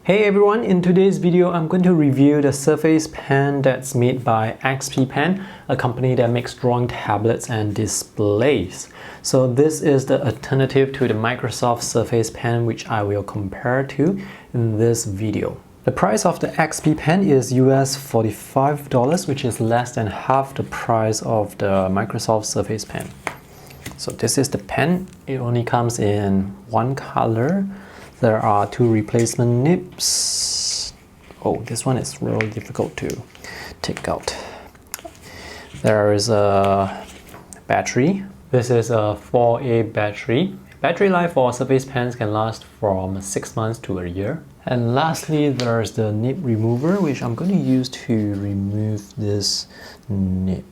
Hey everyone, in today's video I'm going to review the Surface Pen that's made by XP Pen, a company that makes drawing tablets and displays. So this is the alternative to the Microsoft Surface Pen, which I will compare to in this video. The price of the XP Pen is US $45, which is less than half the price of the Microsoft Surface Pen. So this is the pen. It only comes in one color. There are two replacement nibs. Oh, this one is really difficult to take out. There is a battery. This is a 4A battery. Battery life for Surface Pens can last from 6 months to a year. And lastly, there's the nib remover, which I'm going to use to remove this nib.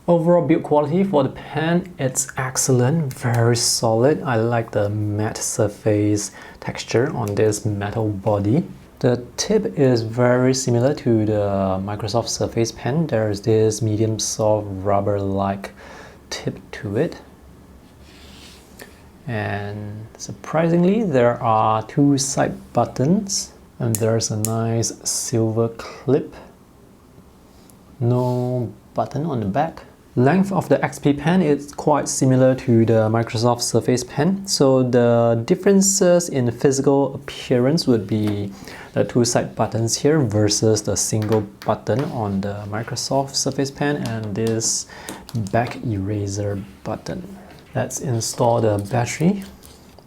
Overall build quality for the pen, it's excellent, very solid. I like the matte surface texture on this metal body. The tip is very similar to the Microsoft Surface Pen. There's this medium soft rubber-like tip to it. And surprisingly, there are two side buttons and there's a nice silver clip. No button on the back. Length of the XP Pen is quite similar to the Microsoft Surface Pen. So the differences in physical appearance would be the two side buttons here versus the single button on the Microsoft Surface Pen and this back eraser button. Let's install the battery.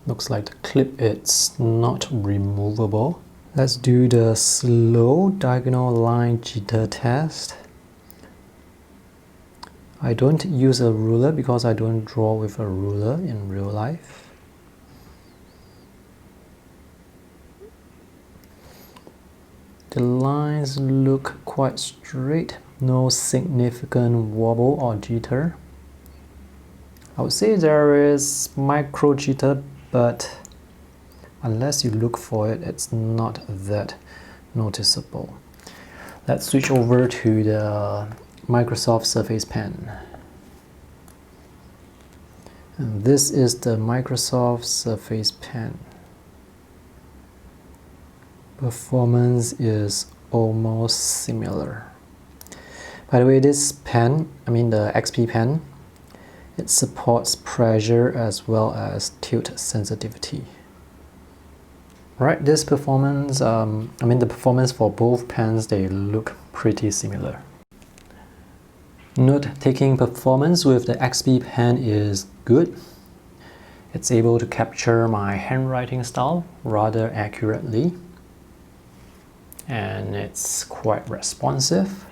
Looks like the clip is not removable. Let's do the slow diagonal line jitter test. I don't use a ruler because I don't draw with a ruler in real life. The lines look quite straight, no significant wobble or jitter. I would say there is micro jitter, but unless you look for it, it's not that noticeable. Let's switch over to the Microsoft Surface Pen. And this is the Microsoft Surface Pen. Performance is almost similar. By the way, this pen, the XP Pen, it supports pressure as well as tilt sensitivity. Right, this performance, the performance for both pens, they look pretty similar. Note-taking performance with the XP Pen is good. It's able to capture my handwriting style rather accurately. And it's quite responsive.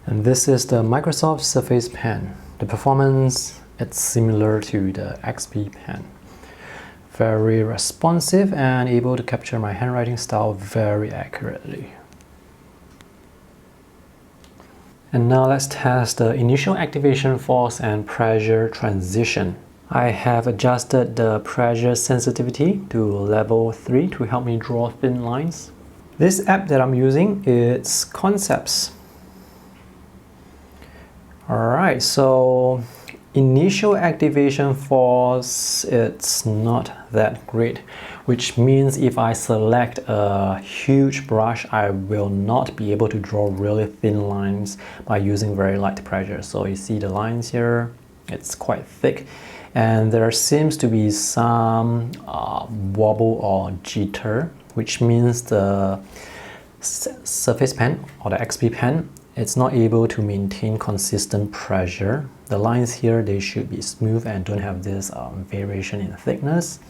And this is the Microsoft Surface Pen. The performance, it's similar to the XP Pen. Very responsive and able to capture my handwriting style very accurately. And now let's test the initial activation force and pressure transition. I have adjusted the pressure sensitivity to level 3 to help me draw thin lines. This app that I'm using is Concepts. Alright, so initial activation force, it's not that great, which means if I select a huge brush, I will not be able to draw really thin lines by using very light pressure. So you see the lines here, it's quite thick, and there seems to be some wobble or jitter, which means the Surface Pen or the XP Pen, it's not able to maintain consistent pressure. The lines here, they should be smooth and don't have this variation in thickness.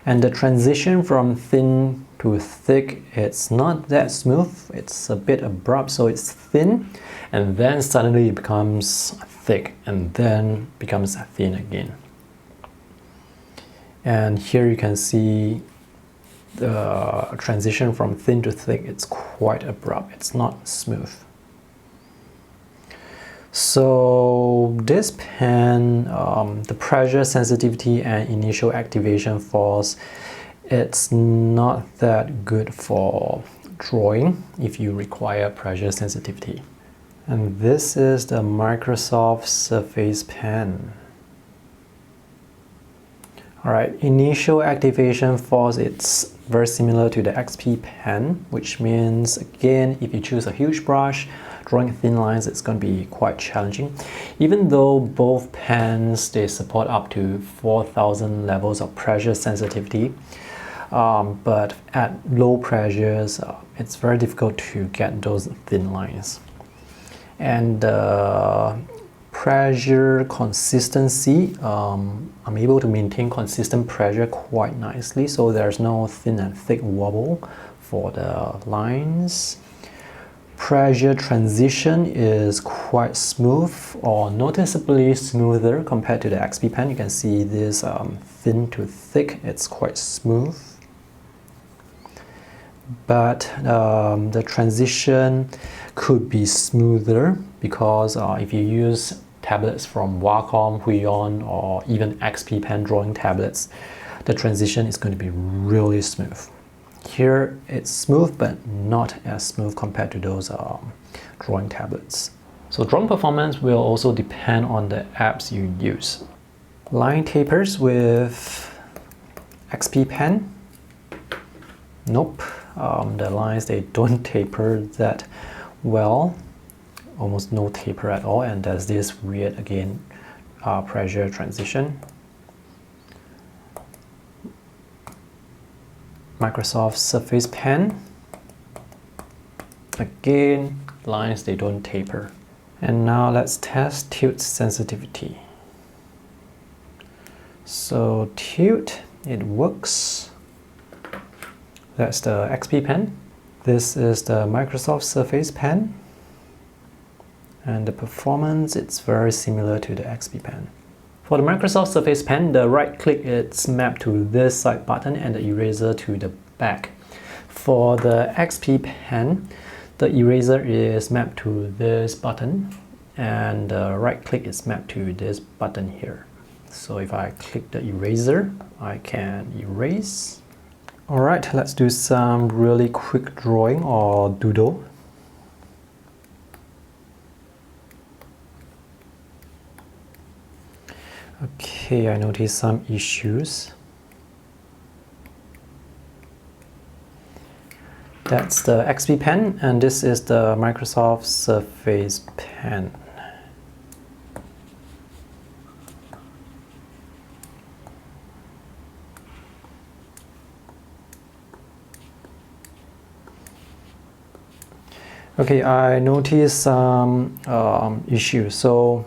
And the transition from thin to thick, it's not that smooth. It's a bit abrupt, so it's thin and then suddenly it becomes thick and then becomes thin again. And here you can see the transition from thin to thick. It's quite abrupt. It's not smooth. So this pen, the pressure sensitivity and initial activation force, it's not that good for drawing if you require pressure sensitivity. And this is the Microsoft Surface Pen. Alright, initial activation force, it's very similar to the XP Pen, which means again, if you choose a huge brush, drawing thin lines, it's going to be quite challenging. Even though both pens, they support up to 4,000 levels of pressure sensitivity, but at low pressures, it's very difficult to get those thin lines. And pressure consistency, I'm able to maintain consistent pressure quite nicely, so there's no thin and thick wobble for the lines. Pressure transition is quite smooth, or noticeably smoother compared to the XP Pen. You can see this thin to thick, it's quite smooth. But the transition could be smoother because if you use tablets from Wacom, Huion, or even XP Pen drawing tablets, the transition is going to be really smooth. Here it's smooth, but not as smooth compared to those drawing tablets. So drawing performance will also depend on the apps you use. Line tapers with XP Pen. Nope, the lines, they don't taper that well. Almost no taper at all, and there's this weird, again, pressure transition. Microsoft Surface Pen, again, lines, they don't taper. And now let's test tilt sensitivity. So tilt, it works. That's the XP Pen. This is the Microsoft Surface Pen. And the performance, it's very similar to the XP Pen. For the Microsoft Surface Pen, the right click is mapped to this side button and the eraser to the back. For the XP Pen, the eraser is mapped to this button and the right click is mapped to this button here. So if I click the eraser, I can erase. Alright, let's do some really quick drawing or doodle. Okay, I noticed some issues. That's the XP Pen, and this is the Microsoft Surface Pen. Okay, I noticed some issues. So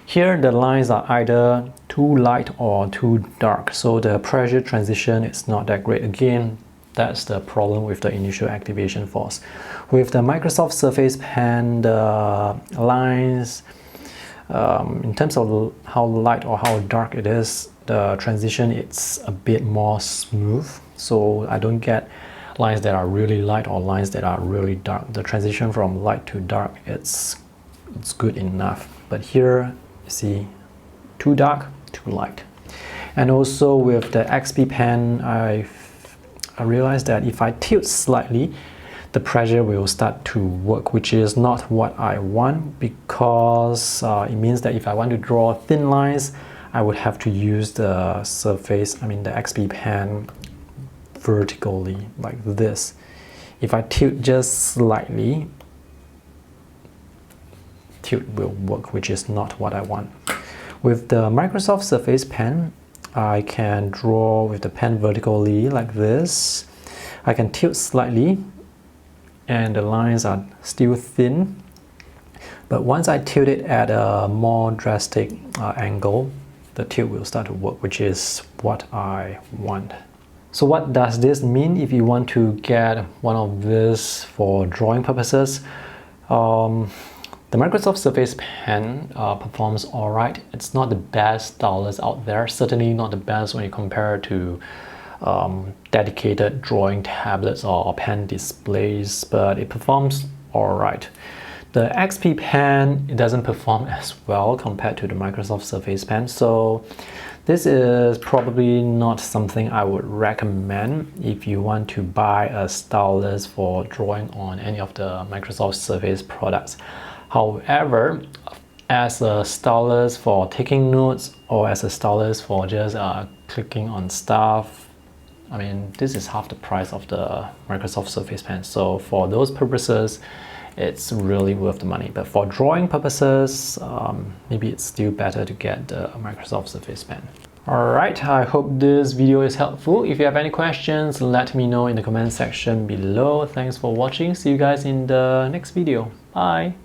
here the lines are either too light or too dark, so the pressure transition is not that great. Again, that's the problem with the initial activation force. With the Microsoft Surface Pen, the lines, in terms of how light or how dark it is, the transition, it's a bit more smooth, so I don't get lines that are really light or lines that are really dark. The transition from light to dark, it's good enough. But here, you see, too dark, too light. And also with the XP Pen, I realized that if I tilt slightly, the pressure will start to work, which is not what I want, because it means that if I want to draw thin lines, I would have to use the the XP Pen vertically like this. If I tilt just slightly, tilt will work, which is not what I want. With the Microsoft Surface Pen, I can draw with the pen vertically like this. I can tilt slightly and the lines are still thin, but once I tilt it at a more drastic angle, the tilt will start to work, which is what I want. So what does this mean if you want to get one of this for drawing purposes? The Microsoft Surface Pen performs alright. It's not the best stylus out there, certainly not the best when you compare it to dedicated drawing tablets or pen displays, but it performs alright. The XP Pen, it doesn't perform as well compared to the Microsoft Surface Pen, so this is probably not something I would recommend if you want to buy a stylus for drawing on any of the Microsoft Surface products. However, as a stylus for taking notes or as a stylus for just clicking on stuff. I mean, this is half the price of the Microsoft Surface Pen. So for those purposes, it's really worth the money. But for drawing purposes, maybe it's still better to get the Microsoft Surface Pen. Alright, I hope this video is helpful. If you have any questions, let me know in the comment section below. Thanks for watching. See you guys in the next video. Bye!